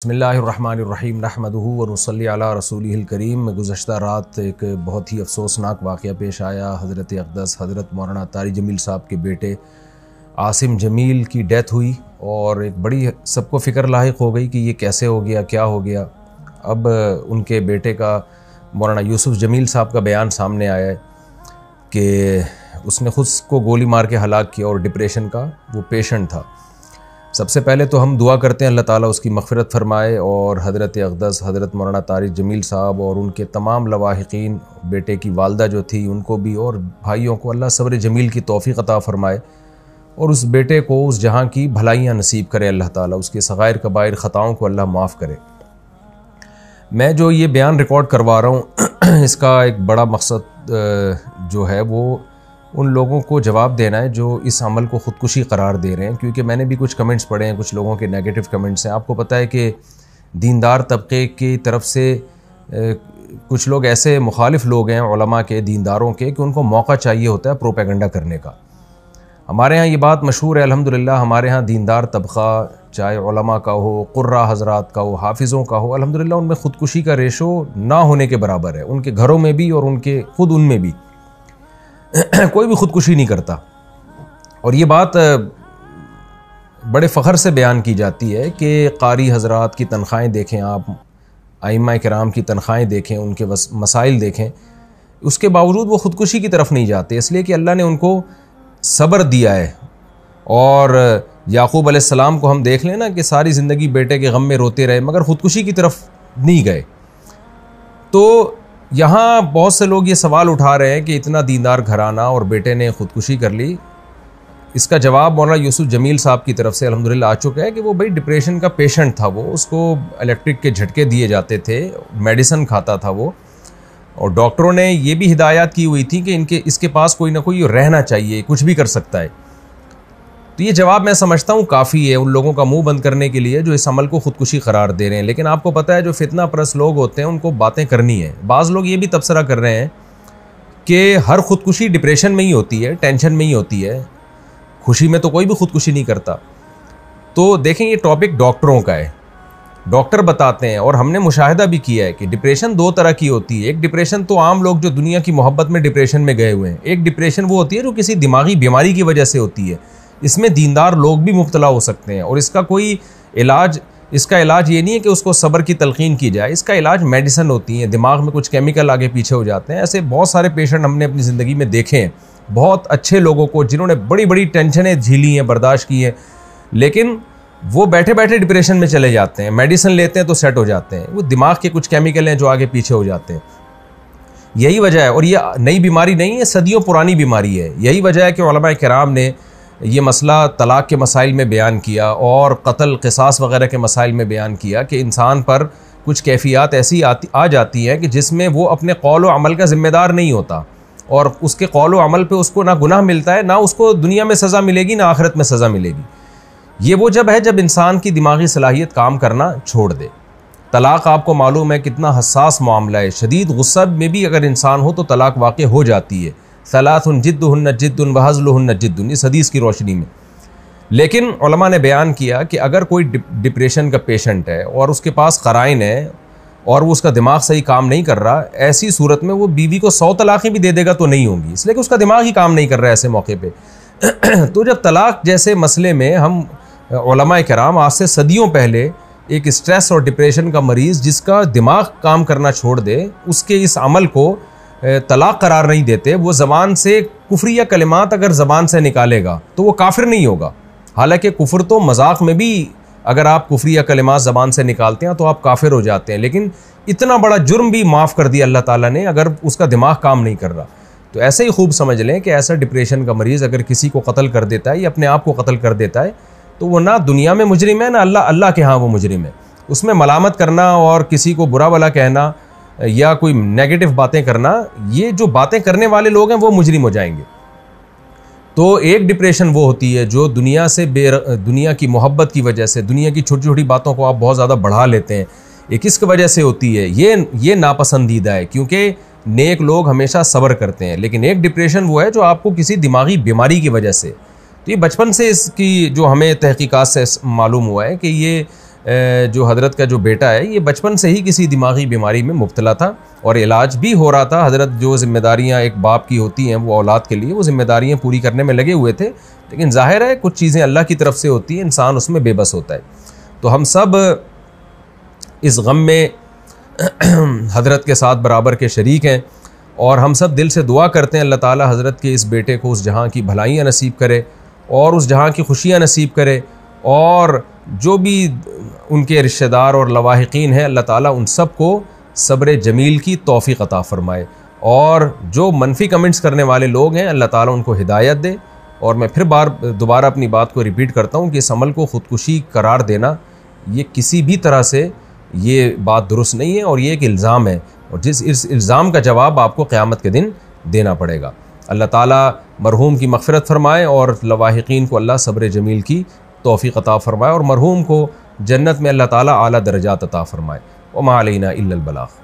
बिस्मिल्लाहिर्रहमानिर्रहीम नहमदुहु व नुसल्ली अला रसूलिहिल करीम। गुज़श्ता रात एक बहुत ही अफसोसनाक वाक़या पेश आया। हज़रत अक़दस हज़रत मौलाना तारिक जमील साहब के बेटे आसिम जमील की डेथ हुई और एक बड़ी सबको फ़िक्र लाहिक हो गई कि ये कैसे हो गया, क्या हो गया। अब उनके बेटे का मौलाना यूसुफ जमील साहब का बयान सामने आया है कि उसने ख़ुद को गोली मार के हलाक किया और डिप्रेशन का वो पेशेंट था। सबसे पहले तो हम दुआ करते हैं अल्लाह ताला उसकी मग़फ़िरत फ़रमाए और हज़रत अक़दस हज़रत मौलाना तारिक जमील साहब और उनके तमाम लवाहिकीन, बेटे की वालदा जो थी उनको भी और भाइयों को अल्लाह सब्र जमील की तौफ़ीक़ अता फ़रमाए और उस बेटे को उस जहाँ की भलाइयाँ नसीब करे अल्लाह ताला, उसके सग़ाइर कबाइर ख़ताओं को अल्लाह माफ़ करे। मैं जो ये बयान रिकॉर्ड करवा रहा हूँ इसका एक बड़ा मकसद जो है वो उन लोगों को जवाब देना है जो इस अमल को ख़ुदकुशी करार दे रहे हैं, क्योंकि मैंने भी कुछ कमेंट्स पढ़े हैं, कुछ लोगों के नेगेटिव कमेंट्स हैं। आपको पता है कि दीनदार तबके की तरफ से कुछ लोग ऐसे मुखालिफ लोग हैं उलमा के, दीनदारों के, कि उनको मौका चाहिए होता है प्रोपेगेंडा करने का। हमारे यहाँ ये बात मशहूर है अल्हम्दुलिल्लाह। हमारे यहाँ दीनदार तबका, चाहे उलमा का हो, कुर्रा हज़रात का हो, हाफिज़ों का हो, अल्हम्दुलिल्लाह उनमें ख़ुदकुशी का रेशो ना होने के बराबर है। उनके घरों में भी और उनके ख़ुद उनमें भी कोई भी ख़ुदकुशी नहीं करता। और ये बात बड़े फ़ख्र से बयान की जाती है कि कारी हज़रात की तनख़्वाहें देखें आप, आइम्मा किराम की तनख़्वाहें देखें, उनके मसाइल देखें, उसके बावजूद वो ख़ुदकुशी की तरफ नहीं जाते, इसलिए कि अल्लाह ने उनको सब्र दिया है। और याक़ूब अलैहिस्सलाम को हम देख लें ना कि सारी ज़िंदगी बेटे के गम में रोते रहे मगर ख़ुदकुशी की तरफ नहीं गए। तो यहाँ बहुत से लोग ये सवाल उठा रहे हैं कि इतना दीनदार घराना और बेटे ने ख़ुदकुशी कर ली। इसका जवाब मौलाना यूसुफ जमील साहब की तरफ से अल्हम्दुलिल्लाह आ चुका है कि वो भाई डिप्रेशन का पेशेंट था, वो उसको इलेक्ट्रिक के झटके दिए जाते थे, मेडिसिन खाता था वो, और डॉक्टरों ने ये भी हिदायत की हुई थी कि इसके पास कोई ना कोई रहना चाहिए, कुछ भी कर सकता है। तो ये जवाब मैं समझता हूँ काफ़ी है उन लोगों का मुंह बंद करने के लिए जो इस अमल को ख़ुदकुशी करार दे रहे हैं। लेकिन आपको पता है जो फितना परस्त लोग होते हैं उनको बातें करनी है। बाज़ लोग ये भी तबसरा कर रहे हैं कि हर ख़ुदकुशी डिप्रेशन में ही होती है, टेंशन में ही होती है, खुशी में तो कोई भी ख़ुदकुशी नहीं करता। तो देखें ये टॉपिक डॉक्टरों का है, डॉक्टर बताते हैं और हमने मुशाहिदा भी किया है कि डिप्रेशन दो तरह की होती है। एक डिप्रेशन तो आम लोग जो दुनिया की मोहब्बत में डिप्रेशन में गए हुए हैं, एक डिप्रेशन वो होती है जो किसी दिमागी बीमारी की वजह से होती है। इसमें दीनदार लोग भी मुब्तला हो सकते हैं और इसका इलाज ये नहीं है कि उसको सब्र की तलकीन की जाए, इसका इलाज मेडिसिन होती है, दिमाग में कुछ केमिकल आगे पीछे हो जाते हैं। ऐसे बहुत सारे पेशेंट हमने अपनी ज़िंदगी में देखे हैं, बहुत अच्छे लोगों को जिन्होंने बड़ी बड़ी टेंशनें झीली हैं, बर्दाश्त की हैं, लेकिन वो बैठे बैठे डिप्रेशन में चले जाते हैं। मेडिसिन लेते हैं तो सेट हो जाते हैं, वो दिमाग के कुछ केमिकल हैं जो आगे पीछे हो जाते हैं। यही वजह है, और ये नई बीमारी नहीं है, सदियों पुरानी बीमारी है। यही वजह है कि उलमा किराम ने ये मसला तलाक़ के मसाइल में बयान किया और कत्ल क़िसास वग़ैरह के मसाइल में बयान किया कि इंसान पर कुछ कैफ़ियत ऐसी आ जाती हैं कि जिसमें वो अपने कौल व अमल का ज़िम्मेदार नहीं होता और उसके कौल व अमल पे उसको ना गुनाह मिलता है, ना उसको दुनिया में सज़ा मिलेगी, ना आखिरत में सज़ा मिलेगी। ये वो जब है जब इंसान की दिमागी सलाहियत काम करना छोड़ दे। तलाक़ आपको मालूम है कितना हसास मामला है, शदीद गुस्सा में भी अगर इंसान हो तो तलाक़ वाक़ हो जाती है। सलासुन जिद्दुहुन्न जिद्दुन व हज़्लुहुन्न जिद्दुन, इस हदीस की रोशनी में। लेकिन उलमा ने बयान किया कि अगर कोई डिप्रेशन का पेशेंट है और उसके पास क़राइन है और वो उसका दिमाग सही काम नहीं कर रहा, ऐसी सूरत में वो बीवी को 100 तलाक़ें भी दे देगा तो नहीं होंगी, इसलिए कि उसका दिमाग ही काम नहीं कर रहा है ऐसे मौके पे। तो जब तलाक़ जैसे मसले में हम उलमा किराम आज से सदियों पहले एक स्ट्रेस और डिप्रेशन का मरीज़ जिसका दिमाग काम करना छोड़ दे, उसके इस अमल को तलाक़ करार नहीं देते। वो ज़बान से कुफ्रिया कलिमात अगर ज़बान से निकालेगा तो वो काफिर नहीं होगा। हालांकि कुफ्र तो मजाक में भी अगर आप कुफ्रिया कलिमात ज़बान से निकालते हैं तो आप काफिर हो जाते हैं, लेकिन इतना बड़ा जुर्म भी माफ़ कर दिया अल्लाह ताला ने अगर उसका दिमाग काम नहीं कर रहा। तो ऐसे ही खूब समझ लें कि ऐसा डिप्रेशन का मरीज़ अगर किसी को कत्ल कर देता है या अपने आप को कत्ल कर देता है तो वो ना दुनिया में मुजरिम है, ना अल्लाह के यहाँ वो मुजरिम है। उसमें मलामत करना और किसी को बुरा भला कहना या कोई नेगेटिव बातें करना, ये जो बातें करने वाले लोग हैं वो मुजरिम हो जाएंगे। तो एक डिप्रेशन वो होती है जो दुनिया की मोहब्बत की वजह से, दुनिया की छोटी छोटी बातों को आप बहुत ज़्यादा बढ़ा लेते हैं, ये किसकी वजह से होती है? ये नापसंदीदा है, क्योंकि नेक लोग हमेशा सब्र करते हैं। लेकिन एक डिप्रेशन वो है जो आपको किसी दिमागी बीमारी की वजह से, तो ये बचपन से इसकी जो हमें तहकीकात से मालूम हुआ है कि ये जो हज़रत का जो बेटा है ये बचपन से ही किसी दिमागी बीमारी में मुब्तला था और इलाज भी हो रहा था। हज़रत जो ज़िम्मेदारियाँ एक बाप की होती हैं वो औलाद के लिए वो ज़िम्मेदारियाँ पूरी करने में लगे हुए थे, लेकिन ज़ाहिर है कुछ चीज़ें अल्लाह की तरफ से होती हैं, इंसान उसमें बेबस होता है। तो हम सब इस गम में हज़रत के साथ बराबर के शरीक हैं और हम सब दिल से दुआ करते हैं अल्लाह ताला हज़रत के इस बेटे को उस जहाँ की भलाइयाँ नसीब करे और उस जहाँ की खुशियाँ नसीब करे, और जो भी उनके रिश्तेदार और लवाहिकीन हैं अल्लाह ताला उन सब को सब्र जमील की तौफ़ीक़ अता फ़रमाए, और जो मनफी कमेंट्स करने वाले लोग हैं अल्लाह ताला उनको हिदायत दे। और मैं फिर दोबारा अपनी बात को रिपीट करता हूँ कि इस अमल को ख़ुदकुशी करार देना ये किसी भी तरह से ये बात दुरुस्त नहीं है और ये एक इल्ज़ाम है, और जिस इस इल्ज़ाम का जवाब आपको क़यामत के दिन देना पड़ेगा। अल्लाह ताला मरहूम की मग़फ़िरत फ़रमाए और लवाहिकीन को अल्लाह सब्र जमील की तौफ़ीक़ अता फ़रमाए और मरहूम को जन्नत में अल्लाह ताला आला दर्जात अता फ़रमाए। व मा अलैना इल्लल बलाग़।